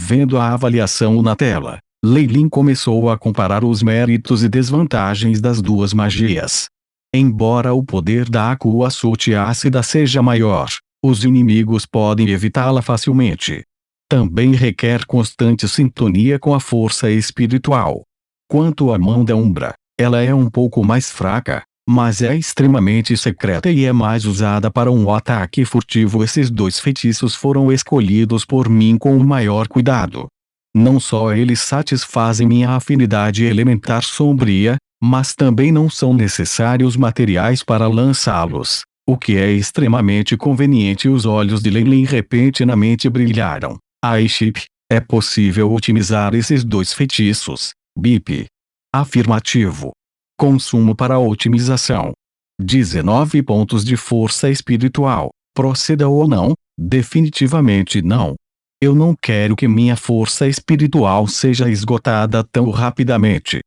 Vendo a avaliação na tela, Leilin começou a comparar os méritos e desvantagens das duas magias. Embora o poder da Aqua Suit ácida seja maior, os inimigos podem evitá-la facilmente. Também requer constante sintonia com a força espiritual. Quanto à mão da Umbra, ela é um pouco mais fraca, mas é extremamente secreta e é mais usada para um ataque furtivo. Esses dois feitiços foram escolhidos por mim com o maior cuidado. Não só eles satisfazem minha afinidade elementar sombria, mas também não são necessários materiais para lançá-los, o que é extremamente conveniente. Os olhos de Leilin repentinamente brilharam. Aiship, é possível otimizar esses dois feitiços, BIP? Afirmativo. Consumo para otimização: 19 pontos de força espiritual. Proceda ou não? Definitivamente não. Eu não quero que minha força espiritual seja esgotada tão rapidamente.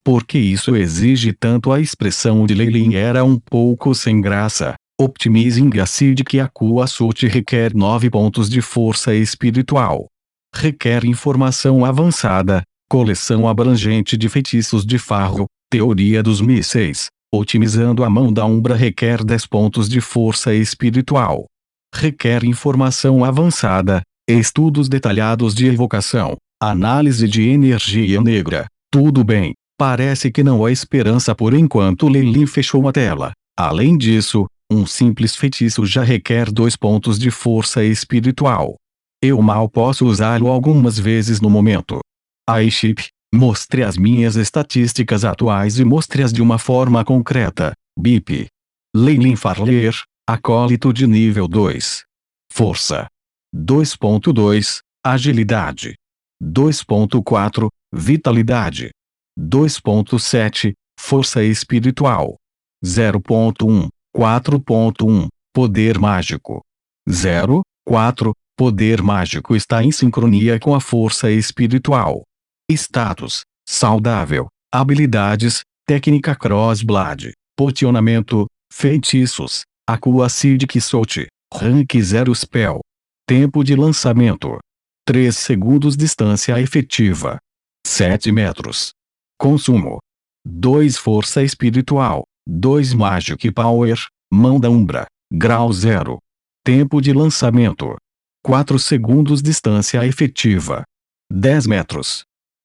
Porque isso exige tanto. A expressão de Leilin era um pouco sem graça. Optimizing Acidic Aqua Suit requer 9 pontos de força espiritual. Requer informação avançada, coleção abrangente de feitiços de Farro, teoria dos mísseis. Otimizando a mão da Umbra requer 10 pontos de força espiritual. Requer informação avançada, estudos detalhados de evocação, análise de energia negra. Tudo bem, parece que não há esperança por enquanto. Leilin fechou a tela. Além disso, um simples feitiço já requer 2 pontos de força espiritual. Eu mal posso usá-lo algumas vezes no momento. Aiship, mostre as minhas estatísticas atuais e mostre-as de uma forma concreta. BIP. Leilin Farler, acólito de nível 2. Força. 2.2, agilidade. 2.4, vitalidade. 2.7, força espiritual. 0.1, 4.1, poder mágico. 0.4, poder mágico está em sincronia com a força espiritual. Status: saudável. Habilidades: técnica Crossblade, potionamento, feitiços, Aqua Acidic Suit, rank 0 spell. Tempo de lançamento: 3 segundos. Distância efetiva: 7 metros. Consumo: 2 força espiritual, 2 magic power, mão da Umbra, grau 0. Tempo de lançamento: 4 segundos. Distância efetiva: 10 metros.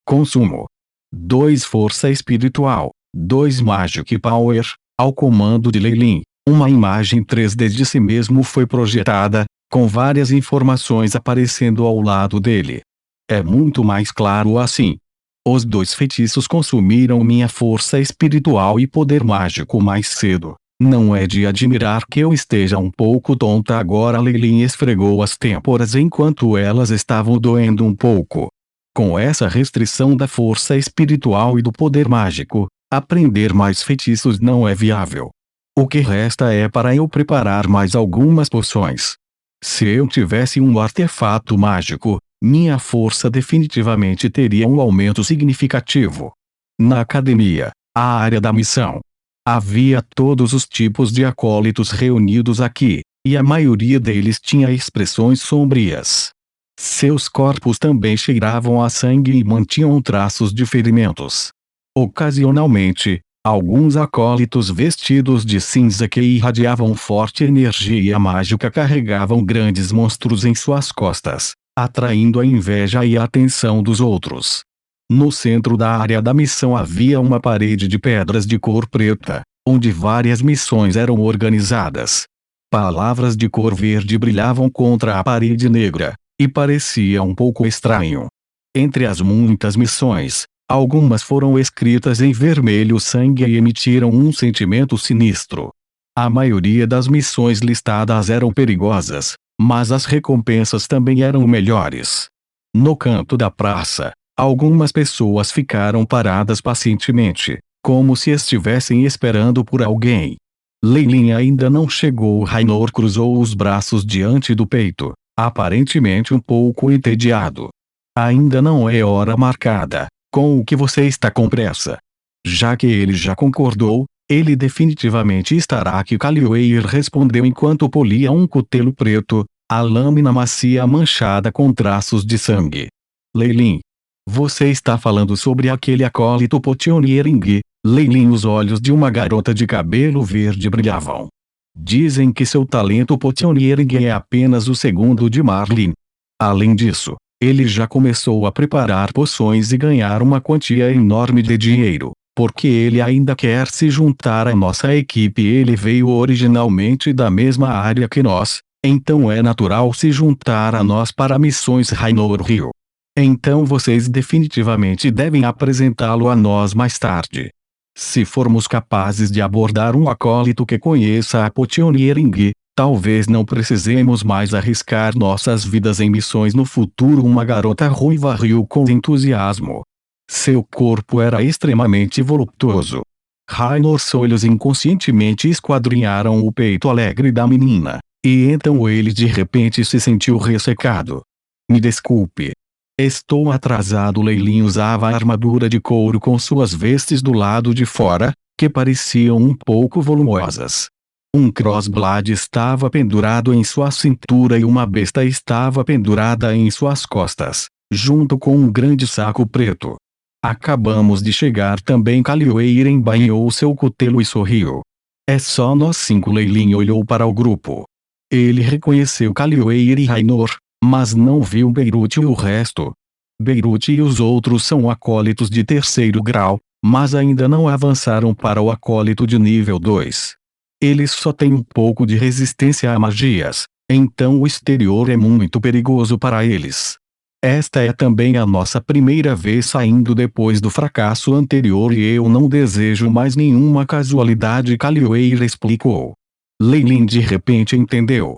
Consumo: 2 força espiritual, 2 magic power. Ao comando de Leilin, uma imagem 3D de si mesmo foi projetada, com várias informações aparecendo ao lado dele. É muito mais claro assim. Os dois feitiços consumiram minha força espiritual e poder mágico mais cedo. Não é de admirar que eu esteja um pouco tonta agora. Leilin esfregou as têmporas enquanto elas estavam doendo um pouco. Com essa restrição da força espiritual e do poder mágico, aprender mais feitiços não é viável. O que resta é para eu preparar mais algumas poções. Se eu tivesse um artefato mágico, minha força definitivamente teria um aumento significativo. Na academia, a área da missão, havia todos os tipos de acólitos reunidos aqui, e a maioria deles tinha expressões sombrias. Seus corpos também cheiravam a sangue e mantinham traços de ferimentos. Ocasionalmente, alguns acólitos vestidos de cinza que irradiavam forte energia mágica carregavam grandes monstros em suas costas, atraindo a inveja e a atenção dos outros. No centro da área da missão havia uma parede de pedras de cor preta, onde várias missões eram organizadas. Palavras de cor verde brilhavam contra a parede negra, e parecia um pouco estranho. Entre as muitas missões, algumas foram escritas em vermelho sangue e emitiram um sentimento sinistro. A maioria das missões listadas eram perigosas, mas as recompensas também eram melhores. No canto da praça, algumas pessoas ficaram paradas pacientemente, como se estivessem esperando por alguém. Leilin ainda não chegou. Rainor cruzou os braços diante do peito, aparentemente um pouco entediado. Ainda não é hora marcada. Com o que você está com pressa? Já que ele já concordou, ele definitivamente estará aqui. Callioeir respondeu enquanto polia um cutelo preto, a lâmina macia manchada com traços de sangue. Leilin. Você está falando sobre aquele acólito Potionering? Leilin. Os olhos de uma garota de cabelo verde brilhavam. Dizem que seu talento Potionering é apenas o segundo de Marlin. Além disso, ele já começou a preparar poções e ganhar uma quantia enorme de dinheiro, porque ele ainda quer se juntar à nossa equipe. Ele veio originalmente da mesma área que nós, então é natural se juntar a nós para missões Rainor Rio. Então vocês definitivamente devem apresentá-lo a nós mais tarde. Se formos capazes de abordar um acólito que conheça a Potionering, talvez não precisemos mais arriscar nossas vidas em missões no futuro. Uma garota ruiva riu com entusiasmo. Seu corpo era extremamente voluptuoso. Rainors olhos inconscientemente esquadrinharam o peito alegre da menina, e então ele de repente se sentiu ressecado. Me desculpe. Estou atrasado. Leilin usava a armadura de couro com suas vestes do lado de fora, que pareciam um pouco volumosas. Um crossblade estava pendurado em sua cintura e uma besta estava pendurada em suas costas, junto com um grande saco preto. Acabamos de chegar também. Callioeira embainhou seu cutelo e sorriu. É só nós 5. Leilin olhou para o grupo. Ele reconheceu Callioeira e Rainor, mas não viu Beirute e o resto. Beirute e os outros são acólitos de 3º grau, mas ainda não avançaram para o acólito de nível 2. Eles só têm um pouco de resistência a magias, então o exterior é muito perigoso para eles. Esta é também a nossa primeira vez saindo depois do fracasso anterior e eu não desejo mais nenhuma casualidade. Callioeira explicou. Leilin de repente entendeu.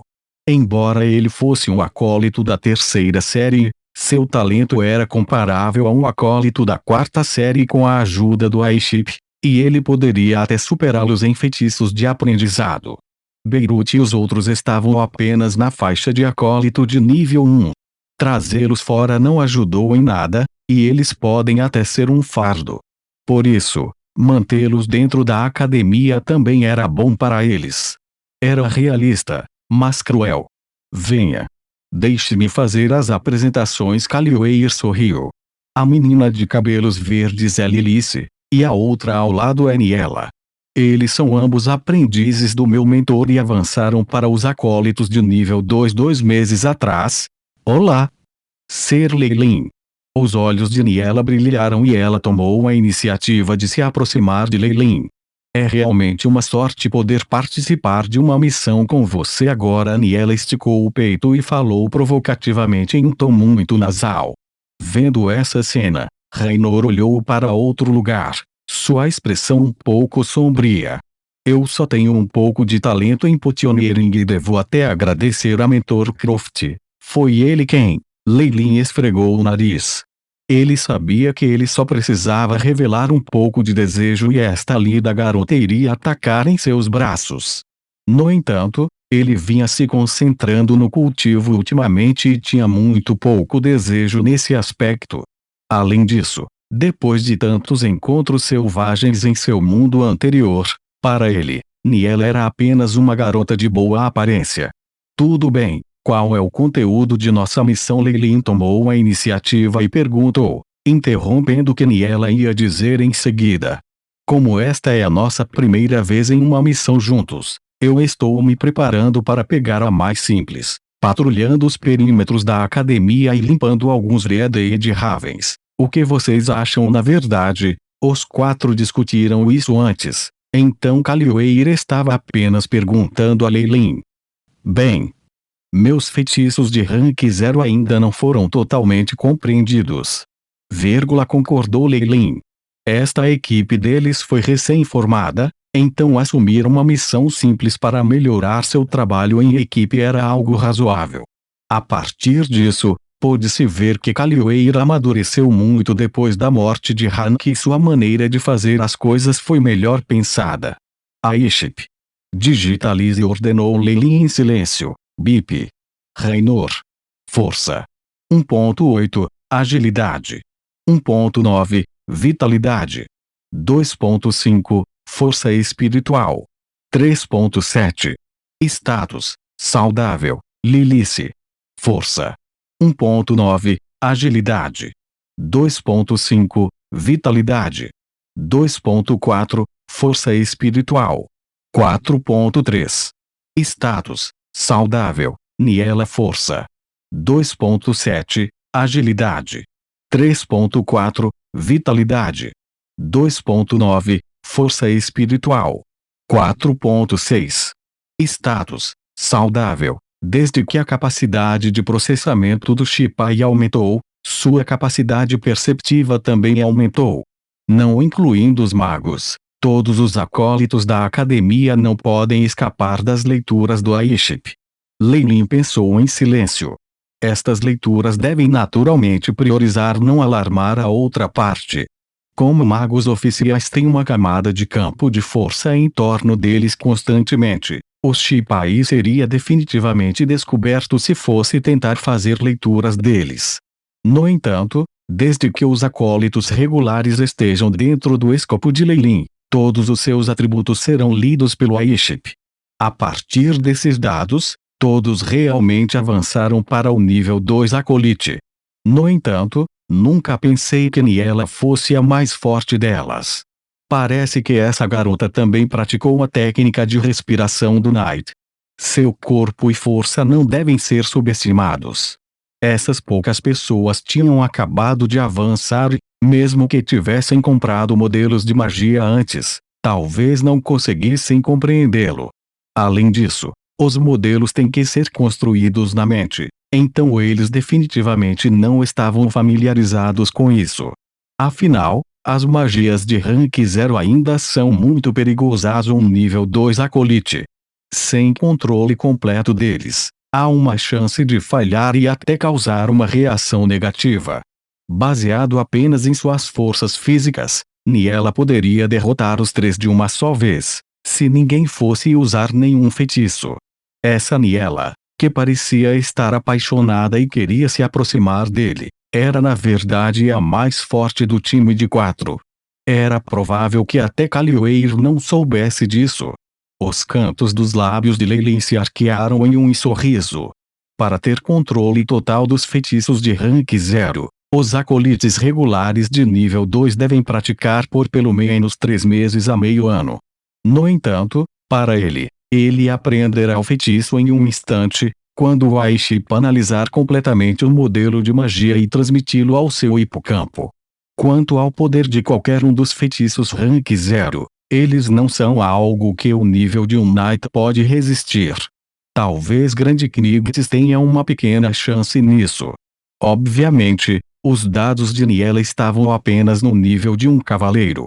Embora ele fosse um acólito da 3ª série, seu talento era comparável a um acólito da 4ª série com a ajuda do Aiship, e ele poderia até superá-los em feitiços de aprendizado. Beirute e os outros estavam apenas na faixa de acólito de nível 1. Trazê-los fora não ajudou em nada, e eles podem até ser um fardo. Por isso, mantê-los dentro da academia também era bom para eles. Era realista, mas cruel. Venha. Deixe-me fazer as apresentações. Callioeira sorriu. A menina de cabelos verdes é Lilice, e a outra ao lado é Niela. Eles são ambos aprendizes do meu mentor e avançaram para os acólitos de nível 2 2 meses atrás. Olá! Ser Leilin. Os olhos de Niela brilharam e ela tomou a iniciativa de se aproximar de Leilin. É realmente uma sorte poder participar de uma missão com você agora. Niela esticou o peito e falou provocativamente em um tom muito nasal. Vendo essa cena, Rainor olhou para outro lugar, sua expressão um pouco sombria. Eu só tenho um pouco de talento em Potionering e devo até agradecer a mentor Croft. Foi ele quem. Leilin esfregou o nariz. Ele sabia que ele só precisava revelar um pouco de desejo e esta linda garota iria atacar em seus braços. No entanto, ele vinha se concentrando no cultivo ultimamente e tinha muito pouco desejo nesse aspecto. Além disso, depois de tantos encontros selvagens em seu mundo anterior, para ele, Niela era apenas uma garota de boa aparência. Tudo bem. Qual é o conteúdo de nossa missão? Leilin tomou a iniciativa e perguntou, interrompendo o que Niela ia dizer em seguida. Como esta é a nossa primeira vez em uma missão juntos, eu estou me preparando para pegar a mais simples, patrulhando os perímetros da academia e limpando alguns Reed Ravens. O que vocês acham? Na verdade, os 4 discutiram isso antes, então Callioeira estava apenas perguntando a Leilin. Bem. Meus feitiços de rank 0 ainda não foram totalmente compreendidos. Concordou Leilin. Esta equipe deles foi recém-formada, então assumir uma missão simples para melhorar seu trabalho em equipe era algo razoável. A partir disso, pôde-se ver que Callioeira amadureceu muito depois da morte de Hank e sua maneira de fazer as coisas foi melhor pensada. Aiship. Digitalize, ordenou Leilin em silêncio. Bip. Rainor. Força. 1.8. Agilidade. 1.9. Vitalidade. 2.5. Força espiritual. 3.7. Status. Saudável. Lilice. Força. 1.9. agilidade. 2.5, vitalidade. 2.4, força espiritual. 4.3. Status, saudável, Niela força. 2.7, agilidade. 3.4, vitalidade. 2.9, força espiritual. 4.6. Status, saudável, desde que a capacidade de processamento do Shipai aumentou, sua capacidade perceptiva também aumentou. Não incluindo os magos, todos os acólitos da academia não podem escapar das leituras do Aiship. Lei Lin pensou em silêncio. Estas leituras devem naturalmente priorizar não alarmar a outra parte. Como magos oficiais têm uma camada de campo de força em torno deles constantemente, o Shipai seria definitivamente descoberto se fosse tentar fazer leituras deles. No entanto, desde que os acólitos regulares estejam dentro do escopo de Lei Lin, todos os seus atributos serão lidos pelo Aiship. A partir desses dados, todos realmente avançaram para o nível 2 acolite. No entanto, nunca pensei que Niela fosse a mais forte delas. Parece que essa garota também praticou a técnica de respiração do Night. Seu corpo e força não devem ser subestimados. Essas poucas pessoas tinham acabado de avançar e, mesmo que tivessem comprado modelos de magia antes, talvez não conseguissem compreendê-lo. Além disso, os modelos têm que ser construídos na mente, então eles definitivamente não estavam familiarizados com isso. Afinal, as magias de rank 0 ainda são muito perigosas a um nível 2 acolite. Sem controle completo deles, há uma chance de falhar e até causar uma reação negativa. Baseado apenas em suas forças físicas, Niela poderia derrotar os 3 de uma só vez, se ninguém fosse usar nenhum feitiço. Essa Niela, que parecia estar apaixonada e queria se aproximar dele, era na verdade a mais forte do time de 4. Era provável que até Kalioeir não soubesse disso. Os cantos dos lábios de Lei Lin se arquearam em um sorriso. Para ter controle total dos feitiços de rank 0, os acolites regulares de nível 2 devem praticar por pelo menos 3 meses a meio ano. No entanto, para ele aprenderá o feitiço em um instante, quando o Aiship analisar completamente o modelo de magia e transmiti-lo ao seu hipocampo. Quanto ao poder de qualquer um dos feitiços rank 0, eles não são algo que o nível de um Knight pode resistir. Talvez Grande Knight's tenha uma pequena chance nisso. Obviamente, os dados de Niela estavam apenas no nível de um cavaleiro.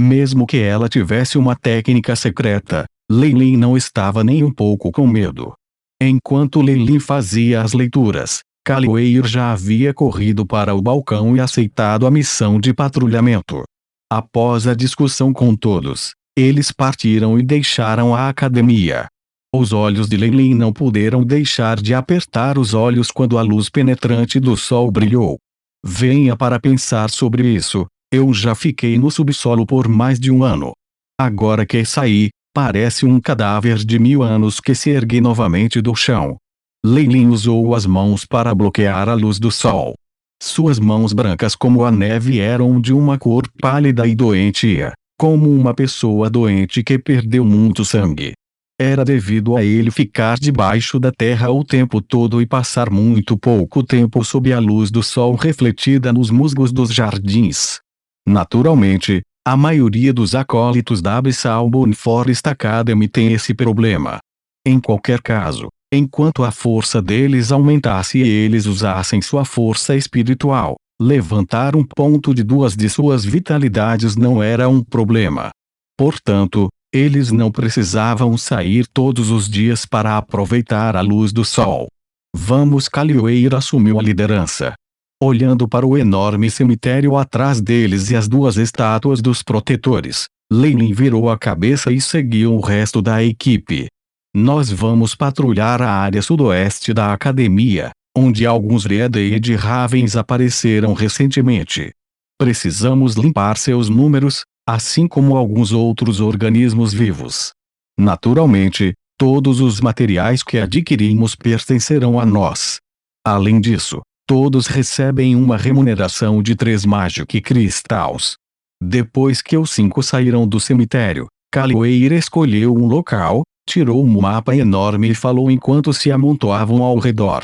Mesmo que ela tivesse uma técnica secreta, Lei Lin não estava nem um pouco com medo. Enquanto Lei Lin fazia as leituras, Kalioeir já havia corrido para o balcão e aceitado a missão de patrulhamento. Após a discussão com todos, eles partiram e deixaram a academia. Os olhos de Lei Lin não puderam deixar de apertar os olhos quando a luz penetrante do sol brilhou. Venha para pensar sobre isso, eu já fiquei no subsolo por mais de um ano. Agora que saí, parece um cadáver de 1000 anos que se ergue novamente do chão. Lei Lin usou as mãos para bloquear a luz do sol. Suas mãos brancas como a neve eram de uma cor pálida e doentia, como uma pessoa doente que perdeu muito sangue. Era devido a ele ficar debaixo da terra o tempo todo e passar muito pouco tempo sob a luz do sol refletida nos musgos dos jardins. Naturalmente, a maioria dos acólitos da Abyssal Moon Forest Academy tem esse problema. Em qualquer caso, enquanto a força deles aumentasse e eles usassem sua força espiritual, levantar um ponto de 2 de suas vitalidades não era um problema. Portanto, eles não precisavam sair todos os dias para aproveitar a luz do sol. Vamos. Kalioeir assumiu a liderança. Olhando para o enorme cemitério atrás deles e as 2 estátuas dos protetores, Lei Lin virou a cabeça e seguiu o resto da equipe. Nós vamos patrulhar a área sudoeste da academia, onde alguns Red Ravens apareceram recentemente. Precisamos limpar seus números, assim como alguns outros organismos vivos. Naturalmente, todos os materiais que adquirimos pertencerão a nós. Além disso, Todos recebem uma remuneração de 3 Magic Crystals. Depois que os 5 saíram do cemitério, Caloeira escolheu um local, tirou um mapa enorme e falou enquanto se amontoavam ao redor.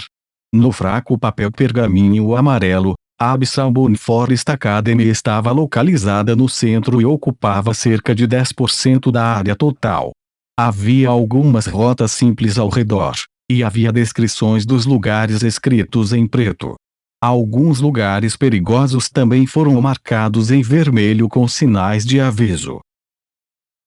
No fraco papel pergaminho amarelo, a Abyssal Forest Academy estava localizada no centro e ocupava cerca de 10% da área total. Havia algumas rotas simples ao redor, e havia descrições dos lugares escritos em preto. Alguns lugares perigosos também foram marcados em vermelho com sinais de aviso.